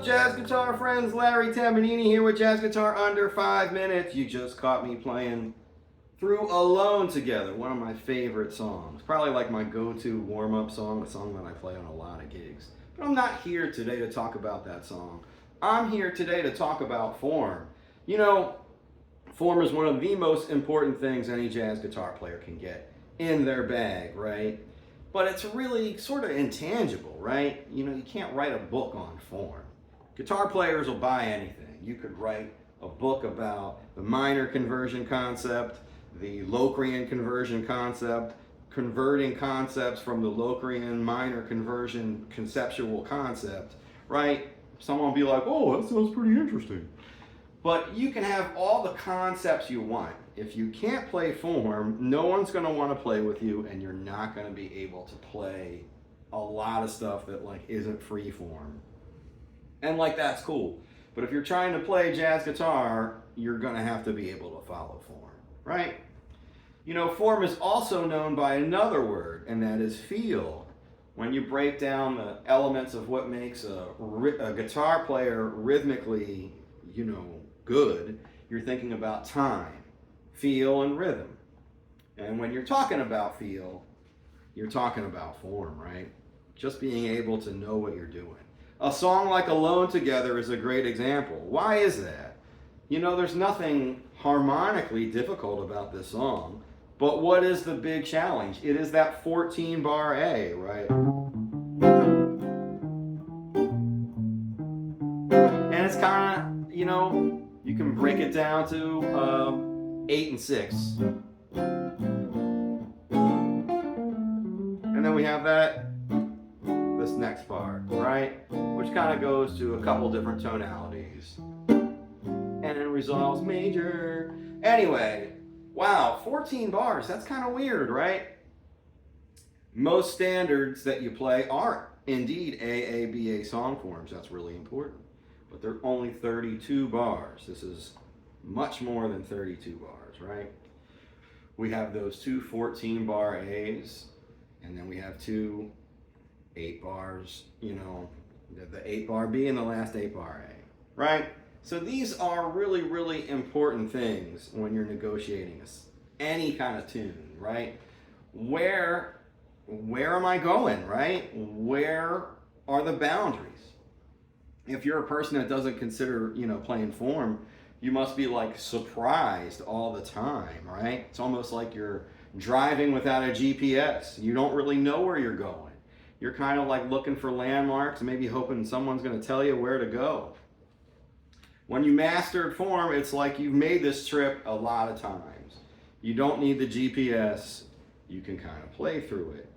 up, jazz guitar friends? Larry Tambanini here with Jazz Guitar Under 5 Minutes. You just caught me playing through Alone Together, one of my favorite songs. Probably like my go-to warm-up song, a song that I play on a lot of gigs. But I'm not here today to talk about that song. I'm here today to talk about form. You know, form is one of the most important things any jazz guitar player can get in their bag, right? But it's really sort of intangible, right? You know, you can't write a book on form. Guitar players will buy anything. You could write a book about the minor conversion concept, the Locrian conversion concept, converting concepts from the Locrian minor conversion conceptual concept, right? Someone will be like, oh, that sounds pretty interesting. But you can have all the concepts you want. If you can't play form, no one's going to want to play with you, and you're not going to be able to play a lot of stuff that like isn't free form. And like that's cool. But if you're trying to play jazz guitar, you're going to have to be able to follow form, right? You know, form is also known by another word, and that is feel. When you break down the elements of what makes a guitar player rhythmically, you know, good, you're thinking about time, feel, and rhythm. And when you're talking about feel, you're talking about form, right? Just being able to know what you're doing. A song like Alone Together is a great example. Why is that? You know, there's nothing harmonically difficult about this song, but what is the big challenge? It is that 14 bar A, right? And it's kind of, you know, you can break it down to 8 and 6. And then we have this next part, right? Which kind of goes to a couple different tonalities. And it resolves major. Anyway, wow, 14 bars, that's kind of weird, right? Most standards that you play are indeed AABA song forms. That's really important. But they're only 32 bars. This is much more than 32 bars, right? We have those two 14 bar A's, and then we have two 8 bars, you know, the 8 bar B and the last 8 bar A, right? So these are really, really important things when you're negotiating any kind of tune, right? Where am I going, right? Where are the boundaries? If you're a person that doesn't consider, you know, playing form, you must be like surprised all the time, right? It's almost like you're driving without a GPS. You don't really know where you're going. You're kind of like looking for landmarks, maybe hoping someone's going to tell you where to go. When you mastered form, it's like you've made this trip a lot of times. You don't need the GPS. You can kind of play through it.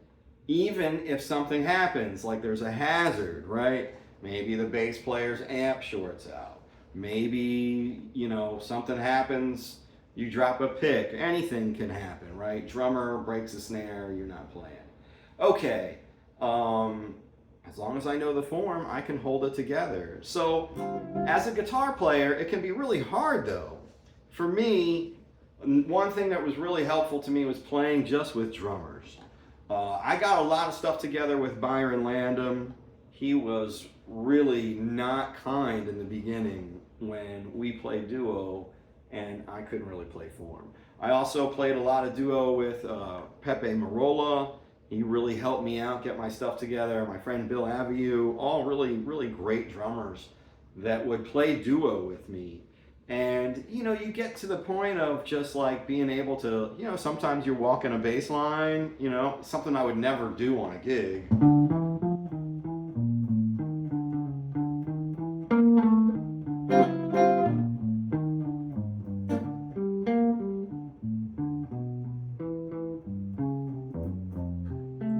Even if something happens, like there's a hazard, right? Maybe the bass player's amp shorts out. Maybe, you know, something happens, you drop a pick. Anything can happen, right? Drummer breaks a snare, you're not playing. Okay, as long as I know the form, I can hold it together. So, as a guitar player, it can be really hard though. For me, one thing that was really helpful to me was playing just with drummers. I got a lot of stuff together with Byron Landum. He was really not kind in the beginning when we played duo, and I couldn't really play form. I also played a lot of duo with Pepe Marola. He really helped me out, get my stuff together. My friend Bill Aviu, all really, really great drummers that would play duo with me. And, you know, you get to the point of just like being able to, you know, sometimes you're walking a bass line, you know, something I would never do on a gig.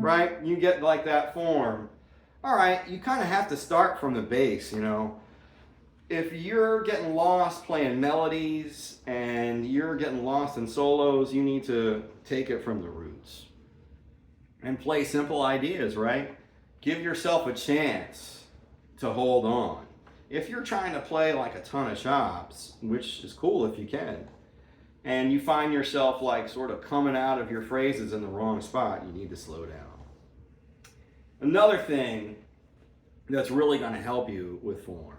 Right? You get like that form. All right, you kind of have to start from the bass, you know. If you're getting lost playing melodies and you're getting lost in solos, you need to take it from the roots and play simple ideas, right? Give yourself a chance to hold on. If you're trying to play like a ton of chops, which is cool if you can, and you find yourself like sort of coming out of your phrases in the wrong spot, you need to slow down. Another thing that's really going to help you with form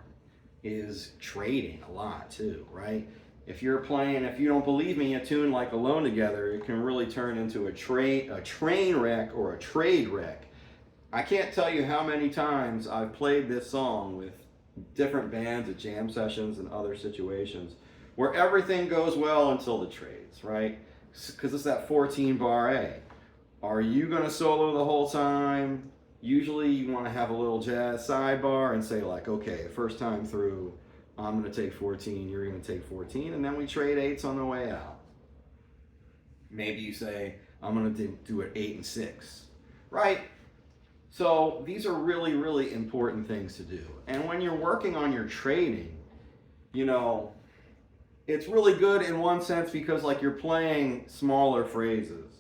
is trading a lot too, right? If you're playing, if you don't believe me, a tune like Alone Together, it can really turn into a train wreck or a trade wreck. I can't tell you how many times I've played this song with different bands at jam sessions and other situations where everything goes well until the trades, right? Because it's that 14 bar A. Are you going to solo the whole time? Usually you want to have a little jazz sidebar and say like, okay, first time through, I'm going to take 14, you're going to take 14, and then we trade 8s on the way out. Maybe you say, I'm going to do it 8 and 6, right? So these are really, really important things to do. And when you're working on your trading, you know, it's really good in one sense because like you're playing smaller phrases.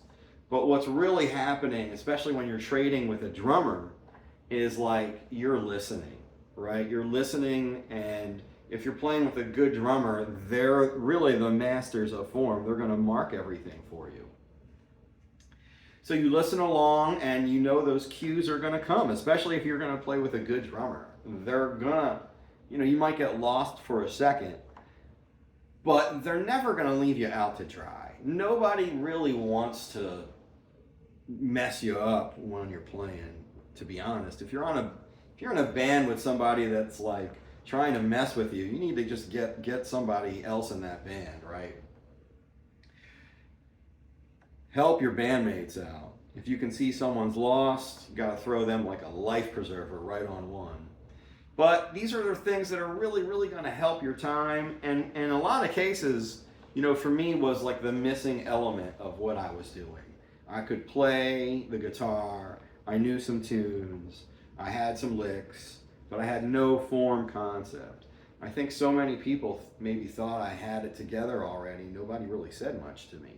But what's really happening, especially when you're trading with a drummer, is like you're listening, right? You're listening, and if you're playing with a good drummer, they're really the masters of form. They're going to mark everything for you. So you listen along and you know those cues are going to come, especially if you're going to play with a good drummer. They're going to, you know, you might get lost for a second, but they're never going to leave you out to dry. Nobody really wants to mess you up when you're playing, to be honest. If you're in a band with somebody that's like trying to mess with you, you need to just get somebody else in that band, right? Help your bandmates out. If you can see someone's lost, you got to throw them like a life preserver right on one. But these are the things that are really, really going to help your time. And in a lot of cases, you know, for me was like the missing element of what I was doing. I could play the guitar, I knew some tunes, I had some licks, but I had no form concept. I think so many people maybe thought I had it together already. Nobody really said much to me.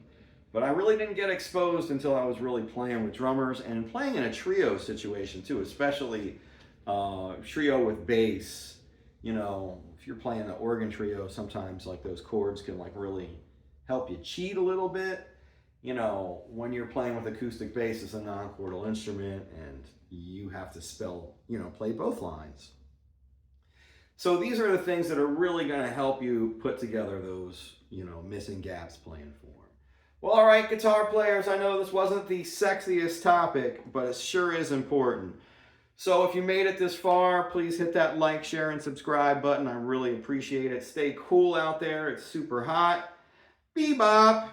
But I really didn't get exposed until I was really playing with drummers and playing in a trio situation too, especially trio with bass. You know, if you're playing the organ trio, sometimes like those chords can like really help you cheat a little bit. You know, when you're playing with acoustic bass, it's a non-chordal instrument and you have to play both lines. So these are the things that are really going to help you put together those, you know, missing gaps playing form. Well, all right, guitar players, I know this wasn't the sexiest topic, but it sure is important. So if you made it this far, please hit that like, share, and subscribe button. I really appreciate it. Stay cool out there. It's super hot. Bebop.